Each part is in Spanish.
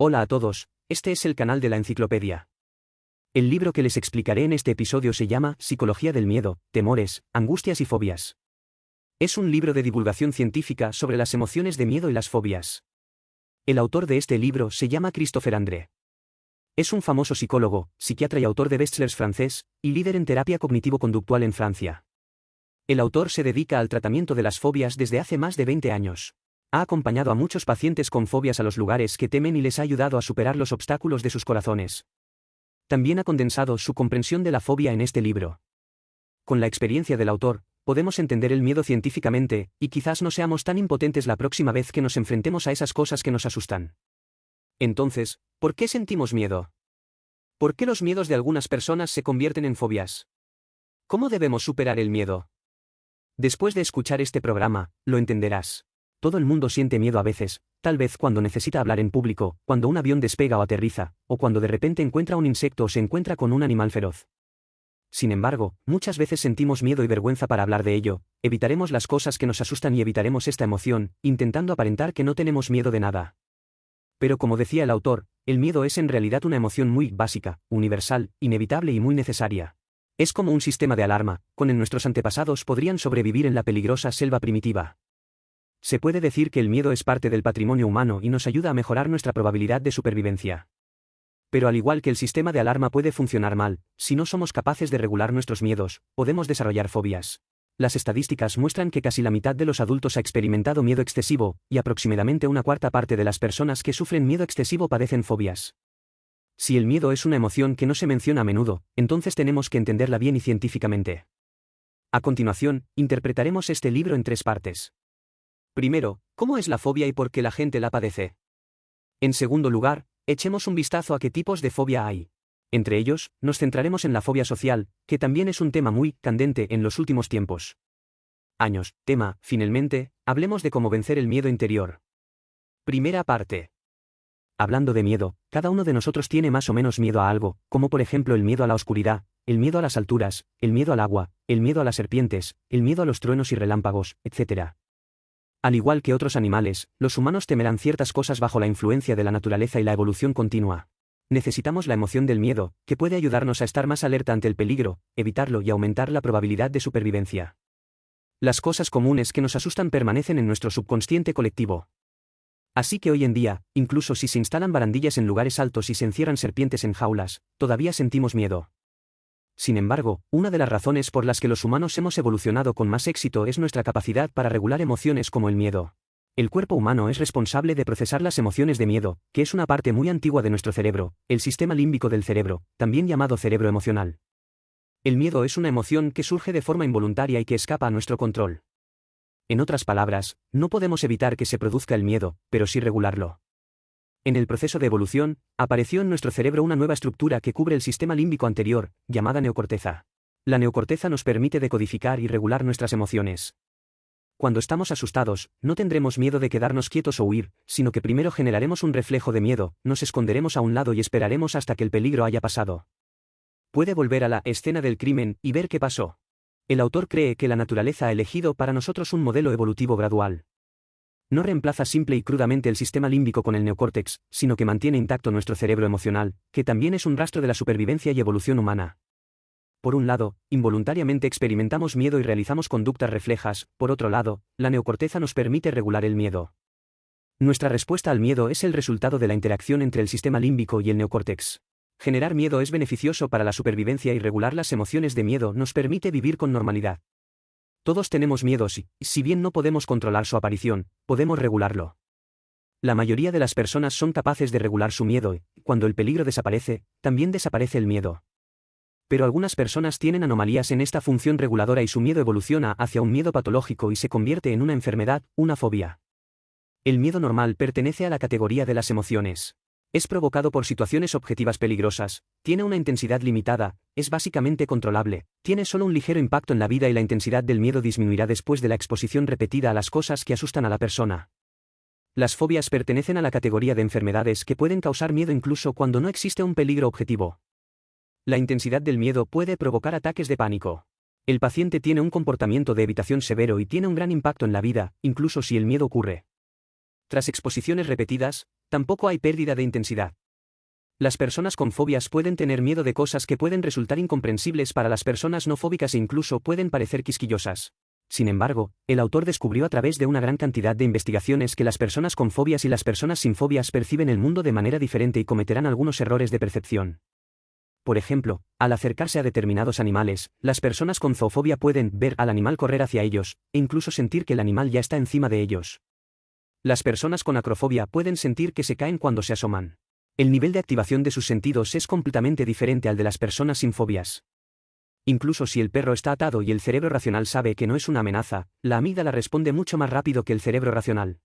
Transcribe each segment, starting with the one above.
Hola a todos, este es el canal de la enciclopedia. El libro que les explicaré en este episodio se llama Psicología del miedo, temores, angustias y fobias. Es un libro de divulgación científica sobre las emociones de miedo y las fobias. El autor de este libro se llama Christopher André. Es un famoso psicólogo, psiquiatra y autor de bestsellers francés, y líder en terapia cognitivo-conductual en Francia. El autor se dedica al tratamiento de las fobias desde hace más de 20 años. Ha acompañado a muchos pacientes con fobias a los lugares que temen y les ha ayudado a superar los obstáculos de sus corazones. También ha condensado su comprensión de la fobia en este libro. Con la experiencia del autor, podemos entender el miedo científicamente, y quizás no seamos tan impotentes la próxima vez que nos enfrentemos a esas cosas que nos asustan. Entonces, ¿por qué sentimos miedo? ¿Por qué los miedos de algunas personas se convierten en fobias? ¿Cómo debemos superar el miedo? Después de escuchar este programa, lo entenderás. Todo el mundo siente miedo a veces, tal vez cuando necesita hablar en público, cuando un avión despega o aterriza, o cuando de repente encuentra un insecto o se encuentra con un animal feroz. Sin embargo, muchas veces sentimos miedo y vergüenza para hablar de ello, evitaremos las cosas que nos asustan y evitaremos esta emoción, intentando aparentar que no tenemos miedo de nada. Pero como decía el autor, el miedo es en realidad una emoción muy básica, universal, inevitable y muy necesaria. Es como un sistema de alarma, con nuestros antepasados podrían sobrevivir en la peligrosa selva primitiva. Se puede decir que el miedo es parte del patrimonio humano y nos ayuda a mejorar nuestra probabilidad de supervivencia. Pero al igual que el sistema de alarma puede funcionar mal, si no somos capaces de regular nuestros miedos, podemos desarrollar fobias. Las estadísticas muestran que casi la mitad de los adultos ha experimentado miedo excesivo, y aproximadamente una cuarta parte de las personas que sufren miedo excesivo padecen fobias. Si el miedo es una emoción que no se menciona a menudo, entonces tenemos que entenderla bien y científicamente. A continuación, interpretaremos este libro en 3 partes. Primero, ¿cómo es la fobia y por qué la gente la padece? En segundo lugar, echemos un vistazo a qué tipos de fobia hay. Entre ellos, nos centraremos en la fobia social, que también es un tema muy candente en los últimos tiempos. Finalmente, hablemos de cómo vencer el miedo interior. Primera parte. Hablando de miedo, cada uno de nosotros tiene más o menos miedo a algo, como por ejemplo el miedo a la oscuridad, el miedo a las alturas, el miedo al agua, el miedo a las serpientes, el miedo a los truenos y relámpagos, etc. Al igual que otros animales, los humanos temerán ciertas cosas bajo la influencia de la naturaleza y la evolución continua. Necesitamos la emoción del miedo, que puede ayudarnos a estar más alerta ante el peligro, evitarlo y aumentar la probabilidad de supervivencia. Las cosas comunes que nos asustan permanecen en nuestro subconsciente colectivo. Así que hoy en día, incluso si se instalan barandillas en lugares altos y se encierran serpientes en jaulas, todavía sentimos miedo. Sin embargo, una de las razones por las que los humanos hemos evolucionado con más éxito es nuestra capacidad para regular emociones como el miedo. El cuerpo humano es responsable de procesar las emociones de miedo, que es una parte muy antigua de nuestro cerebro, el sistema límbico del cerebro, también llamado cerebro emocional. El miedo es una emoción que surge de forma involuntaria y que escapa a nuestro control. En otras palabras, no podemos evitar que se produzca el miedo, pero sí regularlo. En el proceso de evolución, apareció en nuestro cerebro una nueva estructura que cubre el sistema límbico anterior, llamada neocorteza. La neocorteza nos permite decodificar y regular nuestras emociones. Cuando estamos asustados, no tendremos miedo de quedarnos quietos o huir, sino que primero generaremos un reflejo de miedo, nos esconderemos a un lado y esperaremos hasta que el peligro haya pasado. Puede volver a la escena del crimen y ver qué pasó. El autor cree que la naturaleza ha elegido para nosotros un modelo evolutivo gradual. No reemplaza simple y crudamente el sistema límbico con el neocórtex, sino que mantiene intacto nuestro cerebro emocional, que también es un rastro de la supervivencia y evolución humana. Por un lado, involuntariamente experimentamos miedo y realizamos conductas reflejas, por otro lado, la neocorteza nos permite regular el miedo. Nuestra respuesta al miedo es el resultado de la interacción entre el sistema límbico y el neocórtex. Generar miedo es beneficioso para la supervivencia y regular las emociones de miedo nos permite vivir con normalidad. Todos tenemos miedos y, si bien no podemos controlar su aparición, podemos regularlo. La mayoría de las personas son capaces de regular su miedo y, cuando el peligro desaparece, también desaparece el miedo. Pero algunas personas tienen anomalías en esta función reguladora y su miedo evoluciona hacia un miedo patológico y se convierte en una enfermedad, una fobia. El miedo normal pertenece a la categoría de las emociones. Es provocado por situaciones objetivas peligrosas, tiene una intensidad limitada, es básicamente controlable, tiene solo un ligero impacto en la vida y la intensidad del miedo disminuirá después de la exposición repetida a las cosas que asustan a la persona. Las fobias pertenecen a la categoría de enfermedades que pueden causar miedo incluso cuando no existe un peligro objetivo. La intensidad del miedo puede provocar ataques de pánico. El paciente tiene un comportamiento de evitación severo y tiene un gran impacto en la vida, incluso si el miedo ocurre. Tras exposiciones repetidas, Tampoco hay pérdida de intensidad. Las personas con fobias pueden tener miedo de cosas que pueden resultar incomprensibles para las personas no fóbicas e incluso pueden parecer quisquillosas. Sin embargo, el autor descubrió a través de una gran cantidad de investigaciones que las personas con fobias y las personas sin fobias perciben el mundo de manera diferente y cometerán algunos errores de percepción. Por ejemplo, al acercarse a determinados animales, las personas con zoofobia pueden ver al animal correr hacia ellos, e incluso sentir que el animal ya está encima de ellos. Las personas con acrofobia pueden sentir que se caen cuando se asoman. El nivel de activación de sus sentidos es completamente diferente al de las personas sin fobias. Incluso si el perro está atado y el cerebro racional sabe que no es una amenaza, la amígdala responde mucho más rápido que el cerebro racional.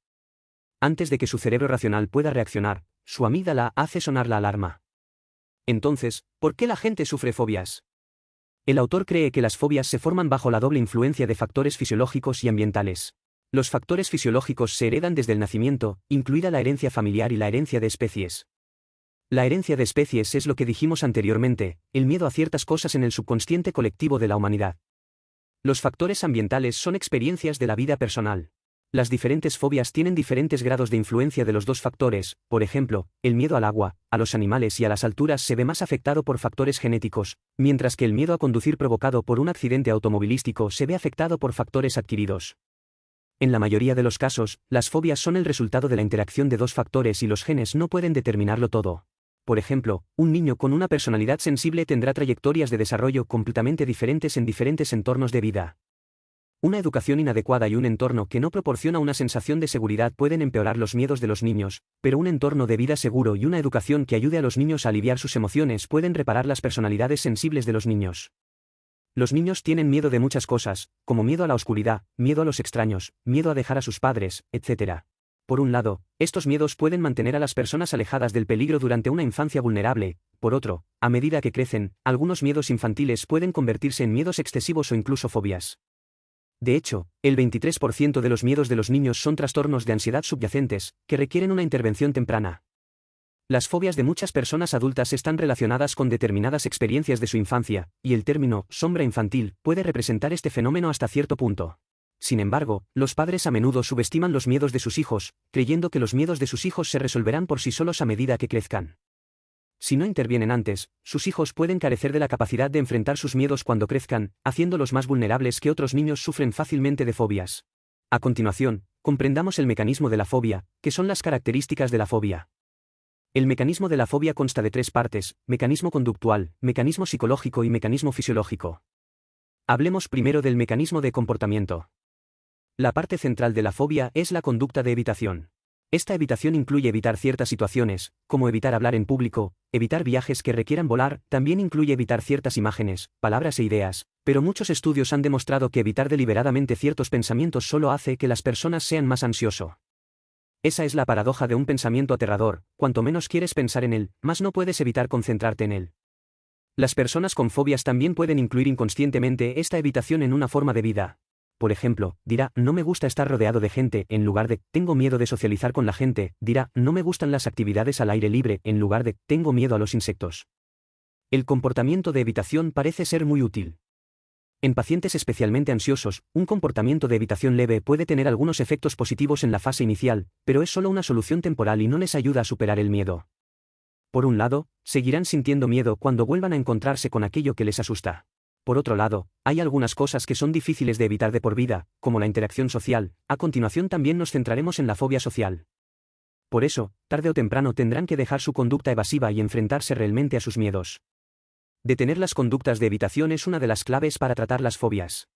Antes de que su cerebro racional pueda reaccionar, su amígdala hace sonar la alarma. Entonces, ¿por qué la gente sufre fobias? El autor cree que las fobias se forman bajo la doble influencia de factores fisiológicos y ambientales. Los factores fisiológicos se heredan desde el nacimiento, incluida la herencia familiar y la herencia de especies. La herencia de especies es lo que dijimos anteriormente, el miedo a ciertas cosas en el subconsciente colectivo de la humanidad. Los factores ambientales son experiencias de la vida personal. Las diferentes fobias tienen diferentes grados de influencia de los dos factores, por ejemplo, el miedo al agua, a los animales y a las alturas se ve más afectado por factores genéticos, mientras que el miedo a conducir provocado por un accidente automovilístico se ve afectado por factores adquiridos. En la mayoría de los casos, las fobias son el resultado de la interacción de dos factores y los genes no pueden determinarlo todo. Por ejemplo, un niño con una personalidad sensible tendrá trayectorias de desarrollo completamente diferentes en diferentes entornos de vida. Una educación inadecuada y un entorno que no proporciona una sensación de seguridad pueden empeorar los miedos de los niños, pero un entorno de vida seguro y una educación que ayude a los niños a aliviar sus emociones pueden reparar las personalidades sensibles de los niños. Los niños tienen miedo de muchas cosas, como miedo a la oscuridad, miedo a los extraños, miedo a dejar a sus padres, etc. Por un lado, estos miedos pueden mantener a las personas alejadas del peligro durante una infancia vulnerable. Por otro, a medida que crecen, algunos miedos infantiles pueden convertirse en miedos excesivos o incluso fobias. De hecho, el 23% de los miedos de los niños son trastornos de ansiedad subyacentes, que requieren una intervención temprana. Las fobias de muchas personas adultas están relacionadas con determinadas experiencias de su infancia, y el término sombra infantil puede representar este fenómeno hasta cierto punto. Sin embargo, los padres a menudo subestiman los miedos de sus hijos, creyendo que los miedos de sus hijos se resolverán por sí solos a medida que crezcan. Si no intervienen antes, sus hijos pueden carecer de la capacidad de enfrentar sus miedos cuando crezcan, haciéndolos más vulnerables que otros niños sufren fácilmente de fobias. A continuación, comprendamos el mecanismo de la fobia, que son las características de la fobia. El mecanismo de la fobia consta de tres partes: mecanismo conductual, mecanismo psicológico y mecanismo fisiológico. Hablemos primero del mecanismo de comportamiento. La parte central de la fobia es la conducta de evitación. Esta evitación incluye evitar ciertas situaciones, como evitar hablar en público, evitar viajes que requieran volar, también incluye evitar ciertas imágenes, palabras e ideas, pero muchos estudios han demostrado que evitar deliberadamente ciertos pensamientos solo hace que las personas sean más ansiosos. Esa es la paradoja de un pensamiento aterrador: cuanto menos quieres pensar en él, más no puedes evitar concentrarte en él. Las personas con fobias también pueden incluir inconscientemente esta evitación en una forma de vida. Por ejemplo, dirá, no me gusta estar rodeado de gente, en lugar de, tengo miedo de socializar con la gente. Dirá, no me gustan las actividades al aire libre, en lugar de, tengo miedo a los insectos. El comportamiento de evitación parece ser muy útil. En pacientes especialmente ansiosos, un comportamiento de evitación leve puede tener algunos efectos positivos en la fase inicial, pero es solo una solución temporal y no les ayuda a superar el miedo. Por un lado, seguirán sintiendo miedo cuando vuelvan a encontrarse con aquello que les asusta. Por otro lado, hay algunas cosas que son difíciles de evitar de por vida, como la interacción social. A continuación también nos centraremos en la fobia social. Por eso, tarde o temprano tendrán que dejar su conducta evasiva y enfrentarse realmente a sus miedos. Detener las conductas de evitación es una de las claves para tratar las fobias.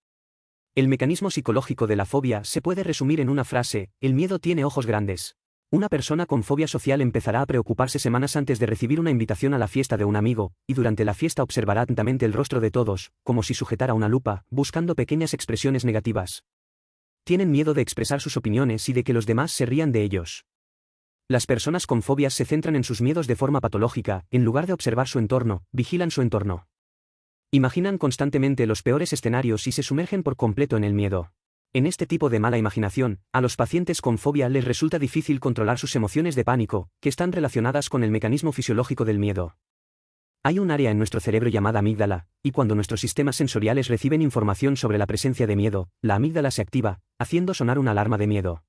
El mecanismo psicológico de la fobia se puede resumir en una frase: el miedo tiene ojos grandes. Una persona con fobia social empezará a preocuparse semanas antes de recibir una invitación a la fiesta de un amigo, y durante la fiesta observará atentamente el rostro de todos, como si sujetara una lupa, buscando pequeñas expresiones negativas. Tienen miedo de expresar sus opiniones y de que los demás se rían de ellos. Las personas con fobias se centran en sus miedos de forma patológica, en lugar de observar su entorno, vigilan su entorno. Imaginan constantemente los peores escenarios y se sumergen por completo en el miedo. En este tipo de mala imaginación, a los pacientes con fobia les resulta difícil controlar sus emociones de pánico, que están relacionadas con el mecanismo fisiológico del miedo. Hay un área en nuestro cerebro llamada amígdala, y cuando nuestros sistemas sensoriales reciben información sobre la presencia de miedo, la amígdala se activa, haciendo sonar una alarma de miedo.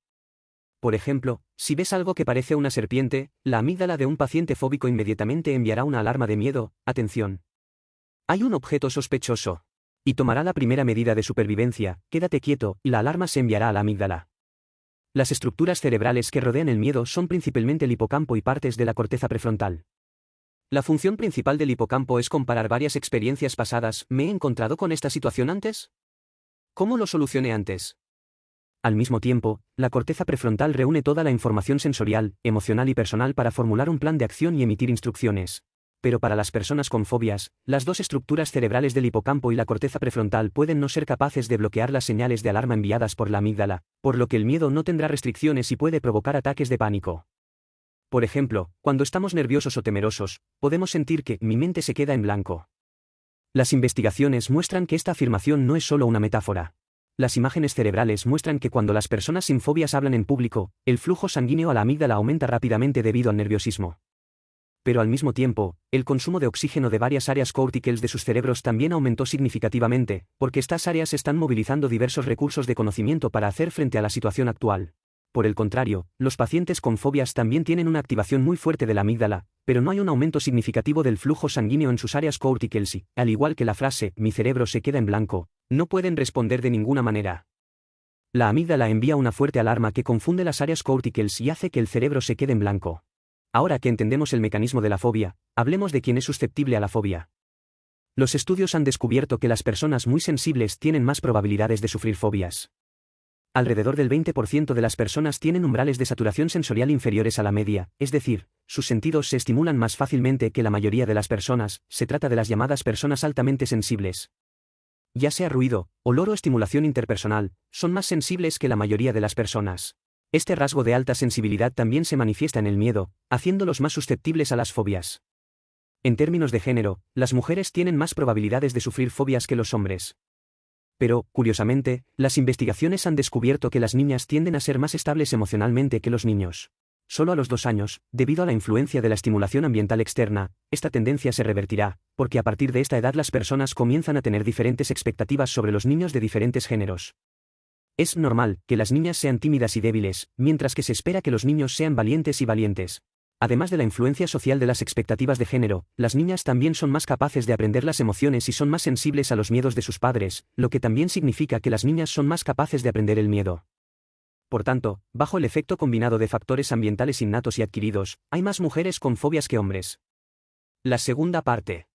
Por ejemplo, si ves algo que parece una serpiente, la amígdala de un paciente fóbico inmediatamente enviará una alarma de miedo, atención. Hay un objeto sospechoso. Y tomará la primera medida de supervivencia, quédate quieto, y la alarma se enviará a la amígdala. Las estructuras cerebrales que rodean el miedo son principalmente el hipocampo y partes de la corteza prefrontal. La función principal del hipocampo es comparar varias experiencias pasadas. ¿Me he encontrado con esta situación antes? ¿Cómo lo solucioné antes? Al mismo tiempo, la corteza prefrontal reúne toda la información sensorial, emocional y personal para formular un plan de acción y emitir instrucciones. Pero para las personas con fobias, las dos estructuras cerebrales del hipocampo y la corteza prefrontal pueden no ser capaces de bloquear las señales de alarma enviadas por la amígdala, por lo que el miedo no tendrá restricciones y puede provocar ataques de pánico. Por ejemplo, cuando estamos nerviosos o temerosos, podemos sentir que mi mente se queda en blanco. Las investigaciones muestran que esta afirmación no es solo una metáfora. Las imágenes cerebrales muestran que cuando las personas sin fobias hablan en público, el flujo sanguíneo a la amígdala aumenta rápidamente debido al nerviosismo. Pero al mismo tiempo, el consumo de oxígeno de varias áreas corticales de sus cerebros también aumentó significativamente, porque estas áreas están movilizando diversos recursos de conocimiento para hacer frente a la situación actual. Por el contrario, los pacientes con fobias también tienen una activación muy fuerte de la amígdala, pero no hay un aumento significativo del flujo sanguíneo en sus áreas corticales y, al igual que la frase, mi cerebro se queda en blanco, no pueden responder de ninguna manera. La amígdala envía una fuerte alarma que confunde las áreas corticales y hace que el cerebro se quede en blanco. Ahora que entendemos el mecanismo de la fobia, hablemos de quién es susceptible a la fobia. Los estudios han descubierto que las personas muy sensibles tienen más probabilidades de sufrir fobias. Alrededor del 20% de las personas tienen umbrales de saturación sensorial inferiores a la media, es decir, sus sentidos se estimulan más fácilmente que la mayoría de las personas. Se trata de las llamadas personas altamente sensibles. Ya sea ruido, olor o estimulación interpersonal, son más sensibles que la mayoría de las personas. Este rasgo de alta sensibilidad también se manifiesta en el miedo, haciéndolos más susceptibles a las fobias. En términos de género, las mujeres tienen más probabilidades de sufrir fobias que los hombres. Pero, curiosamente, las investigaciones han descubierto que las niñas tienden a ser más estables emocionalmente que los niños. Solo a los 2 años, debido a la influencia de la estimulación ambiental externa, esta tendencia se revertirá, porque a partir de esta edad las personas comienzan a tener diferentes expectativas sobre los niños de diferentes géneros. Es normal que las niñas sean tímidas y débiles, mientras que se espera que los niños sean valientes y valientes. Además de la influencia social de las expectativas de género, las niñas también son más capaces de aprender las emociones y son más sensibles a los miedos de sus padres, lo que también significa que las niñas son más capaces de aprender el miedo. Por tanto, bajo el efecto combinado de factores ambientales innatos y adquiridos, hay más mujeres con fobias que hombres. La segunda parte.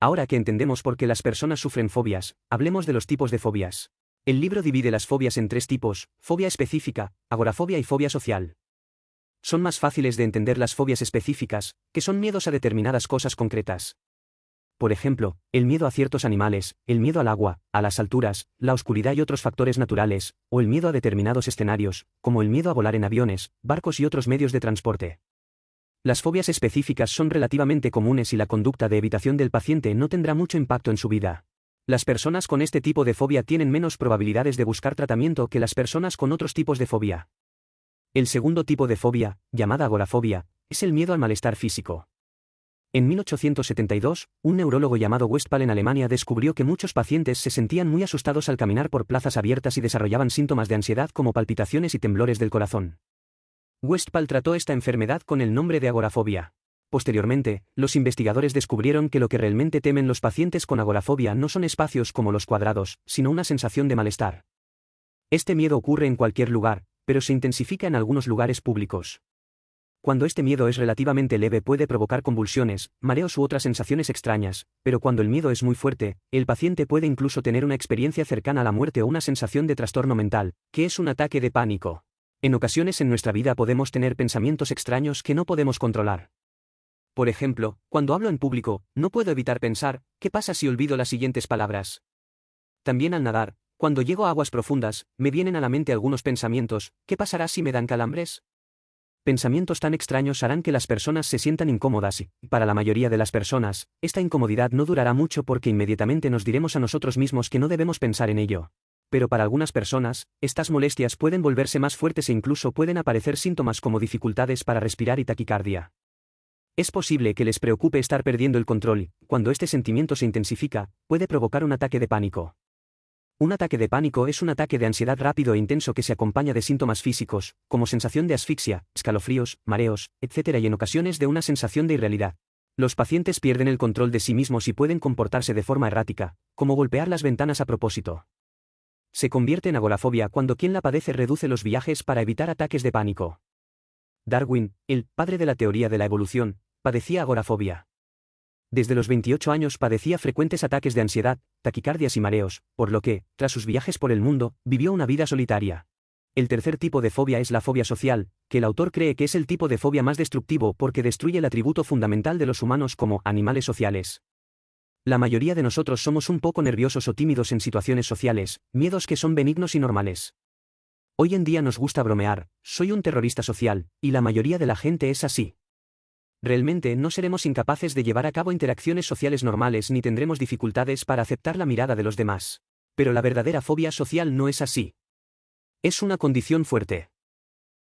Ahora que entendemos por qué las personas sufren fobias, hablemos de los tipos de fobias. El libro divide las fobias en 3 tipos: fobia específica, agorafobia y fobia social. Son más fáciles de entender las fobias específicas, que son miedos a determinadas cosas concretas. Por ejemplo, el miedo a ciertos animales, el miedo al agua, a las alturas, la oscuridad y otros factores naturales, o el miedo a determinados escenarios, como el miedo a volar en aviones, barcos y otros medios de transporte. Las fobias específicas son relativamente comunes y la conducta de evitación del paciente no tendrá mucho impacto en su vida. Las personas con este tipo de fobia tienen menos probabilidades de buscar tratamiento que las personas con otros tipos de fobia. El segundo tipo de fobia, llamada agorafobia, es el miedo al malestar físico. En 1872, un neurólogo llamado Westphal en Alemania descubrió que muchos pacientes se sentían muy asustados al caminar por plazas abiertas y desarrollaban síntomas de ansiedad como palpitaciones y temblores del corazón. Westphal trató esta enfermedad con el nombre de agorafobia. Posteriormente, los investigadores descubrieron que lo que realmente temen los pacientes con agorafobia no son espacios como los cuadrados, sino una sensación de malestar. Este miedo ocurre en cualquier lugar, pero se intensifica en algunos lugares públicos. Cuando este miedo es relativamente leve puede provocar convulsiones, mareos u otras sensaciones extrañas, pero cuando el miedo es muy fuerte, el paciente puede incluso tener una experiencia cercana a la muerte o una sensación de trastorno mental, que es un ataque de pánico. En ocasiones en nuestra vida podemos tener pensamientos extraños que no podemos controlar. Por ejemplo, cuando hablo en público, no puedo evitar pensar, ¿qué pasa si olvido las siguientes palabras? También al nadar, cuando llego a aguas profundas, me vienen a la mente algunos pensamientos, ¿qué pasará si me dan calambres? Pensamientos tan extraños harán que las personas se sientan incómodas y, para la mayoría de las personas, esta incomodidad no durará mucho porque inmediatamente nos diremos a nosotros mismos que no debemos pensar en ello. Pero para algunas personas, estas molestias pueden volverse más fuertes e incluso pueden aparecer síntomas como dificultades para respirar y taquicardia. Es posible que les preocupe estar perdiendo el control y, cuando este sentimiento se intensifica, puede provocar un ataque de pánico. Un ataque de pánico es un ataque de ansiedad rápido e intenso que se acompaña de síntomas físicos, como sensación de asfixia, escalofríos, mareos, etc. y en ocasiones de una sensación de irrealidad. Los pacientes pierden el control de sí mismos y pueden comportarse de forma errática, como golpear las ventanas a propósito. Se convierte en agorafobia cuando quien la padece reduce los viajes para evitar ataques de pánico. Darwin, el padre de la teoría de la evolución, padecía agorafobia. Desde los 28 años padecía frecuentes ataques de ansiedad, taquicardias y mareos, por lo que, tras sus viajes por el mundo, vivió una vida solitaria. El tercer tipo de fobia es la fobia social, que el autor cree que es el tipo de fobia más destructivo porque destruye el atributo fundamental de los humanos como animales sociales. La mayoría de nosotros somos un poco nerviosos o tímidos en situaciones sociales, miedos que son benignos y normales. Hoy en día nos gusta bromear, soy un terrorista social, y la mayoría de la gente es así. Realmente no seremos incapaces de llevar a cabo interacciones sociales normales ni tendremos dificultades para aceptar la mirada de los demás. Pero la verdadera fobia social no es así. Es una condición fuerte.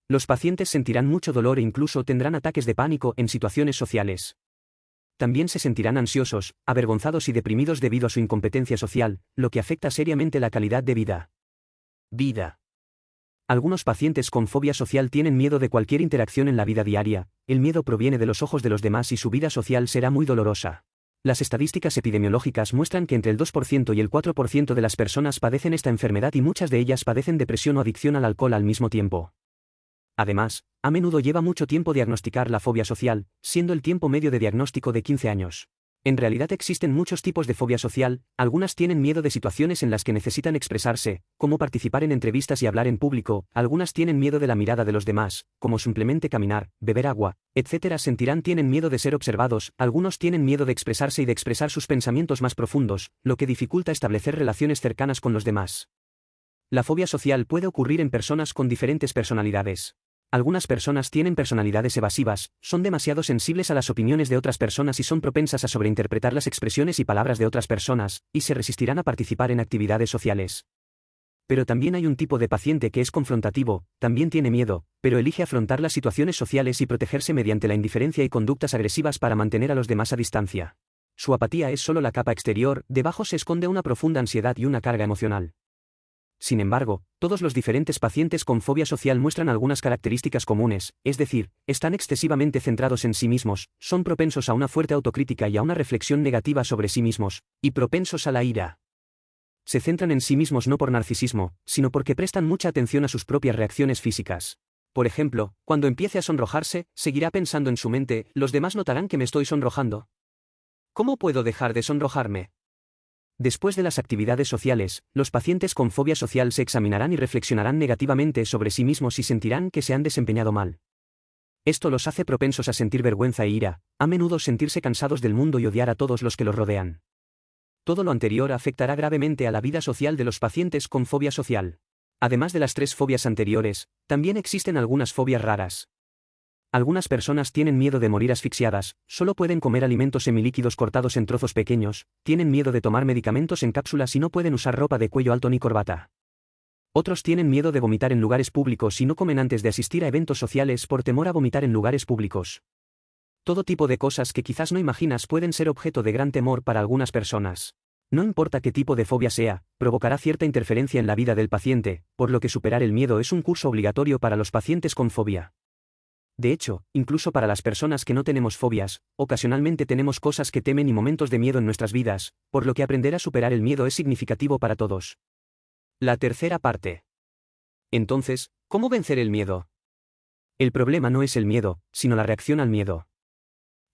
Los pacientes sentirán mucho dolor e incluso tendrán ataques de pánico en situaciones sociales. También se sentirán ansiosos, avergonzados y deprimidos debido a su incompetencia social, lo que afecta seriamente la calidad de vida. Algunos pacientes con fobia social tienen miedo de cualquier interacción en la vida diaria. El miedo proviene de los ojos de los demás y su vida social será muy dolorosa. Las estadísticas epidemiológicas muestran que entre el 2% y el 4% de las personas padecen esta enfermedad y muchas de ellas padecen depresión o adicción al alcohol al mismo tiempo. Además, a menudo lleva mucho tiempo diagnosticar la fobia social, siendo el tiempo medio de diagnóstico de 15 años. En realidad existen muchos tipos de fobia social, algunas tienen miedo de situaciones en las que necesitan expresarse, como participar en entrevistas y hablar en público, algunas tienen miedo de la mirada de los demás, como simplemente caminar, beber agua, etc. Tienen miedo de ser observados, algunos tienen miedo de expresarse y de expresar sus pensamientos más profundos, lo que dificulta establecer relaciones cercanas con los demás. La fobia social puede ocurrir en personas con diferentes personalidades. Algunas personas tienen personalidades evasivas, son demasiado sensibles a las opiniones de otras personas y son propensas a sobreinterpretar las expresiones y palabras de otras personas, y se resistirán a participar en actividades sociales. Pero también hay un tipo de paciente que es confrontativo, también tiene miedo, pero elige afrontar las situaciones sociales y protegerse mediante la indiferencia y conductas agresivas para mantener a los demás a distancia. Su apatía es solo la capa exterior, debajo se esconde una profunda ansiedad y una carga emocional. Sin embargo, todos los diferentes pacientes con fobia social muestran algunas características comunes, es decir, están excesivamente centrados en sí mismos, son propensos a una fuerte autocrítica y a una reflexión negativa sobre sí mismos, y propensos a la ira. Se centran en sí mismos no por narcisismo, sino porque prestan mucha atención a sus propias reacciones físicas. Por ejemplo, cuando empiece a sonrojarse, seguirá pensando en su mente, ¿los demás notarán que me estoy sonrojando? ¿Cómo puedo dejar de sonrojarme? Después de las actividades sociales, los pacientes con fobia social se examinarán y reflexionarán negativamente sobre sí mismos y sentirán que se han desempeñado mal. Esto los hace propensos a sentir vergüenza e ira, a menudo sentirse cansados del mundo y odiar a todos los que los rodean. Todo lo anterior afectará gravemente a la vida social de los pacientes con fobia social. Además de las 3 fobias anteriores, también existen algunas fobias raras. Algunas personas tienen miedo de morir asfixiadas, solo pueden comer alimentos semilíquidos cortados en trozos pequeños, tienen miedo de tomar medicamentos en cápsulas y no pueden usar ropa de cuello alto ni corbata. Otros tienen miedo de vomitar en lugares públicos y no comen antes de asistir a eventos sociales por temor a vomitar en lugares públicos. Todo tipo de cosas que quizás no imaginas pueden ser objeto de gran temor para algunas personas. No importa qué tipo de fobia sea, provocará cierta interferencia en la vida del paciente, por lo que superar el miedo es un curso obligatorio para los pacientes con fobia. De hecho, incluso para las personas que no tenemos fobias, ocasionalmente tenemos cosas que temen y momentos de miedo en nuestras vidas, por lo que aprender a superar el miedo es significativo para todos. La tercera parte. Entonces, ¿cómo vencer el miedo? El problema no es el miedo, sino la reacción al miedo.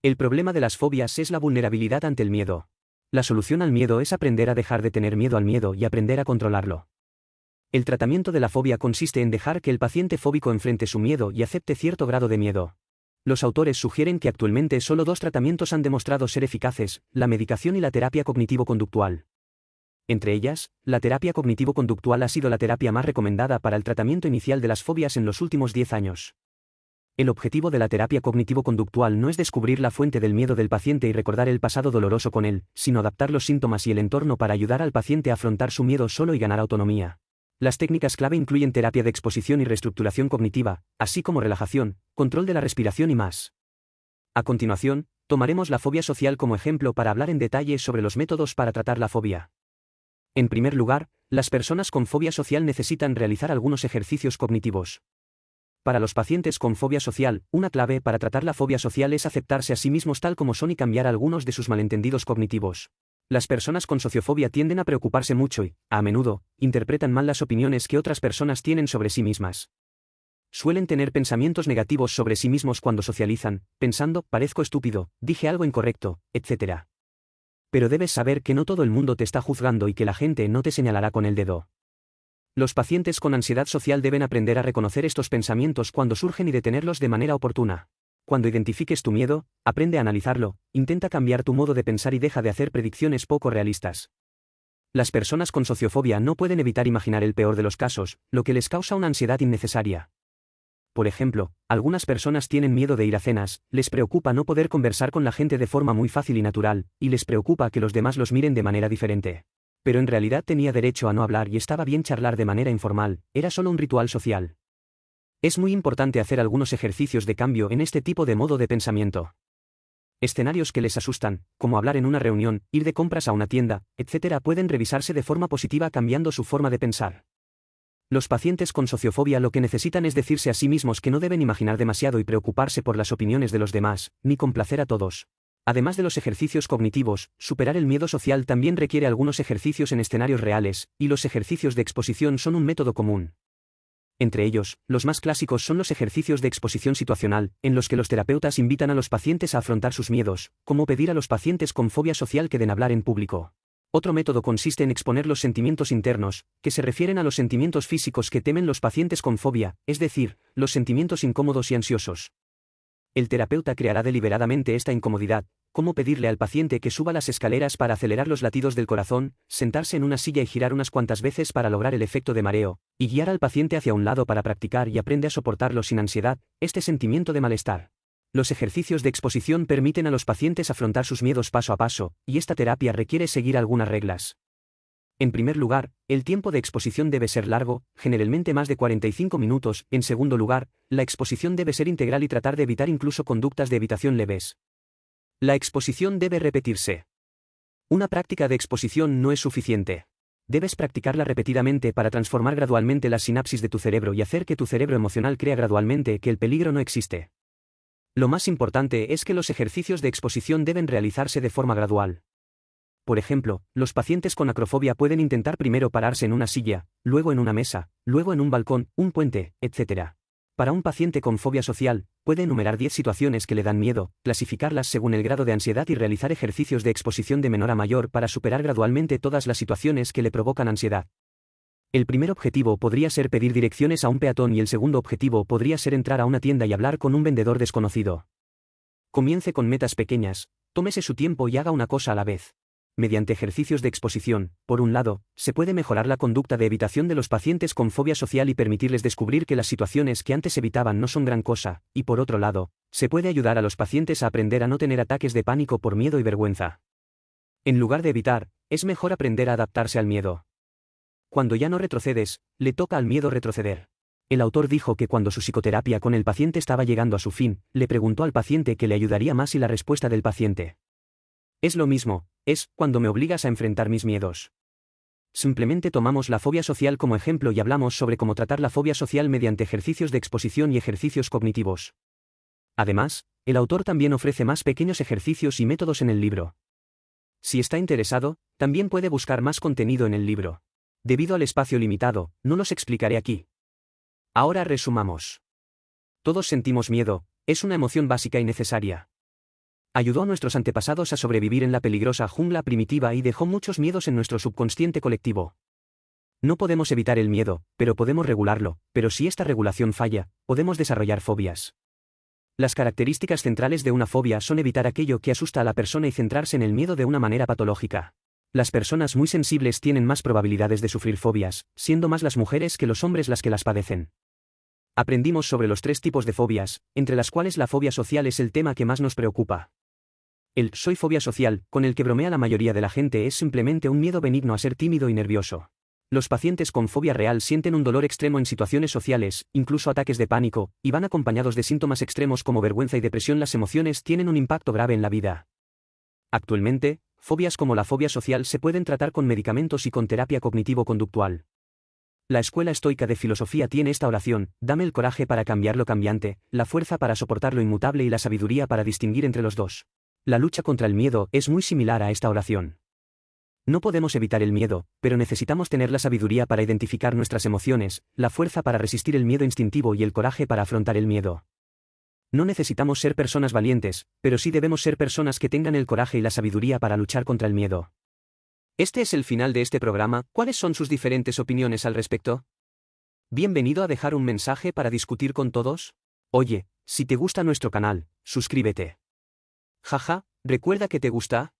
El problema de las fobias es la vulnerabilidad ante el miedo. La solución al miedo es aprender a dejar de tener miedo al miedo y aprender a controlarlo. El tratamiento de la fobia consiste en dejar que el paciente fóbico enfrente su miedo y acepte cierto grado de miedo. Los autores sugieren que actualmente solo 2 tratamientos han demostrado ser eficaces, la medicación y la terapia cognitivo-conductual. Entre ellas, la terapia cognitivo-conductual ha sido la terapia más recomendada para el tratamiento inicial de las fobias en los últimos 10 años. El objetivo de la terapia cognitivo-conductual no es descubrir la fuente del miedo del paciente y recordar el pasado doloroso con él, sino adaptar los síntomas y el entorno para ayudar al paciente a afrontar su miedo solo y ganar autonomía. Las técnicas clave incluyen terapia de exposición y reestructuración cognitiva, así como relajación, control de la respiración y más. A continuación, tomaremos la fobia social como ejemplo para hablar en detalle sobre los métodos para tratar la fobia. En primer lugar, las personas con fobia social necesitan realizar algunos ejercicios cognitivos. Para los pacientes con fobia social, una clave para tratar la fobia social es aceptarse a sí mismos tal como son y cambiar algunos de sus malentendidos cognitivos. Las personas con sociofobia tienden a preocuparse mucho y, a menudo, interpretan mal las opiniones que otras personas tienen sobre sí mismas. Suelen tener pensamientos negativos sobre sí mismos cuando socializan, pensando, parezco estúpido, dije algo incorrecto, etc. Pero debes saber que no todo el mundo te está juzgando y que la gente no te señalará con el dedo. Los pacientes con ansiedad social deben aprender a reconocer estos pensamientos cuando surgen y detenerlos de manera oportuna. Cuando identifiques tu miedo, aprende a analizarlo, intenta cambiar tu modo de pensar y deja de hacer predicciones poco realistas. Las personas con sociofobia no pueden evitar imaginar el peor de los casos, lo que les causa una ansiedad innecesaria. Por ejemplo, algunas personas tienen miedo de ir a cenas, les preocupa no poder conversar con la gente de forma muy fácil y natural, y les preocupa que los demás los miren de manera diferente. Pero en realidad tenía derecho a no hablar y estaba bien charlar de manera informal, era solo un ritual social. Es muy importante hacer algunos ejercicios de cambio en este tipo de modo de pensamiento. Escenarios que les asustan, como hablar en una reunión, ir de compras a una tienda, etc., pueden revisarse de forma positiva cambiando su forma de pensar. Los pacientes con sociofobia lo que necesitan es decirse a sí mismos que no deben imaginar demasiado y preocuparse por las opiniones de los demás, ni complacer a todos. Además de los ejercicios cognitivos, superar el miedo social también requiere algunos ejercicios en escenarios reales, y los ejercicios de exposición son un método común. Entre ellos, los más clásicos son los ejercicios de exposición situacional, en los que los terapeutas invitan a los pacientes a afrontar sus miedos, como pedir a los pacientes con fobia social que den hablar en público. Otro método consiste en exponer los sentimientos internos, que se refieren a los sentimientos físicos que temen los pacientes con fobia, es decir, los sentimientos incómodos y ansiosos. El terapeuta creará deliberadamente esta incomodidad, como pedirle al paciente que suba las escaleras para acelerar los latidos del corazón, sentarse en una silla y girar unas cuantas veces para lograr el efecto de mareo, y guiar al paciente hacia un lado para practicar y aprende a soportarlo sin ansiedad, este sentimiento de malestar. Los ejercicios de exposición permiten a los pacientes afrontar sus miedos paso a paso, y esta terapia requiere seguir algunas reglas. En primer lugar, el tiempo de exposición debe ser largo, generalmente más de 45 minutos. En segundo lugar, la exposición debe ser integral y tratar de evitar incluso conductas de evitación leves. La exposición debe repetirse. Una práctica de exposición no es suficiente. Debes practicarla repetidamente para transformar gradualmente las sinapsis de tu cerebro y hacer que tu cerebro emocional crea gradualmente que el peligro no existe. Lo más importante es que los ejercicios de exposición deben realizarse de forma gradual. Por ejemplo, los pacientes con acrofobia pueden intentar primero pararse en una silla, luego en una mesa, luego en un balcón, un puente, etc. Para un paciente con fobia social, puede enumerar 10 situaciones que le dan miedo, clasificarlas según el grado de ansiedad y realizar ejercicios de exposición de menor a mayor para superar gradualmente todas las situaciones que le provocan ansiedad. El primer objetivo podría ser pedir direcciones a un peatón y el segundo objetivo podría ser entrar a una tienda y hablar con un vendedor desconocido. Comience con metas pequeñas, tómese su tiempo y haga una cosa a la vez. Mediante ejercicios de exposición, por un lado, se puede mejorar la conducta de evitación de los pacientes con fobia social y permitirles descubrir que las situaciones que antes evitaban no son gran cosa, y por otro lado, se puede ayudar a los pacientes a aprender a no tener ataques de pánico por miedo y vergüenza. En lugar de evitar, es mejor aprender a adaptarse al miedo. Cuando ya no retrocedes, le toca al miedo retroceder. El autor dijo que cuando su psicoterapia con el paciente estaba llegando a su fin, le preguntó al paciente qué le ayudaría más y la respuesta del paciente: es lo mismo, es cuando me obligas a enfrentar mis miedos. Simplemente tomamos la fobia social como ejemplo y hablamos sobre cómo tratar la fobia social mediante ejercicios de exposición y ejercicios cognitivos. Además, el autor también ofrece más pequeños ejercicios y métodos en el libro. Si está interesado, también puede buscar más contenido en el libro. Debido al espacio limitado, no los explicaré aquí. Ahora resumamos. Todos sentimos miedo, es una emoción básica y necesaria. Ayudó a nuestros antepasados a sobrevivir en la peligrosa jungla primitiva y dejó muchos miedos en nuestro subconsciente colectivo. No podemos evitar el miedo, pero podemos regularlo, pero si esta regulación falla, podemos desarrollar fobias. Las características centrales de una fobia son evitar aquello que asusta a la persona y centrarse en el miedo de una manera patológica. Las personas muy sensibles tienen más probabilidades de sufrir fobias, siendo más las mujeres que los hombres las que las padecen. Aprendimos sobre los 3 tipos de fobias, entre las cuales la fobia social es el tema que más nos preocupa. El soy fobia social, con el que bromea la mayoría de la gente, es simplemente un miedo benigno a ser tímido y nervioso. Los pacientes con fobia real sienten un dolor extremo en situaciones sociales, incluso ataques de pánico, y van acompañados de síntomas extremos como vergüenza y depresión. Las emociones tienen un impacto grave en la vida. Actualmente, Fobias como la fobia social se pueden tratar con medicamentos y con terapia cognitivo-conductual. La Escuela Estoica de Filosofía tiene esta oración: dame el coraje para cambiar lo cambiante, la fuerza para soportar lo inmutable y la sabiduría para distinguir entre los dos. La lucha contra el miedo es muy similar a esta oración. No podemos evitar el miedo, pero necesitamos tener la sabiduría para identificar nuestras emociones, la fuerza para resistir el miedo instintivo y el coraje para afrontar el miedo. No necesitamos ser personas valientes, pero sí debemos ser personas que tengan el coraje y la sabiduría para luchar contra el miedo. Este es el final de este programa. ¿Cuáles son sus diferentes opiniones al respecto? Bienvenido a dejar un mensaje para discutir con todos. Oye, si te gusta nuestro canal, suscríbete. Jaja, ¿recuerda que te gusta?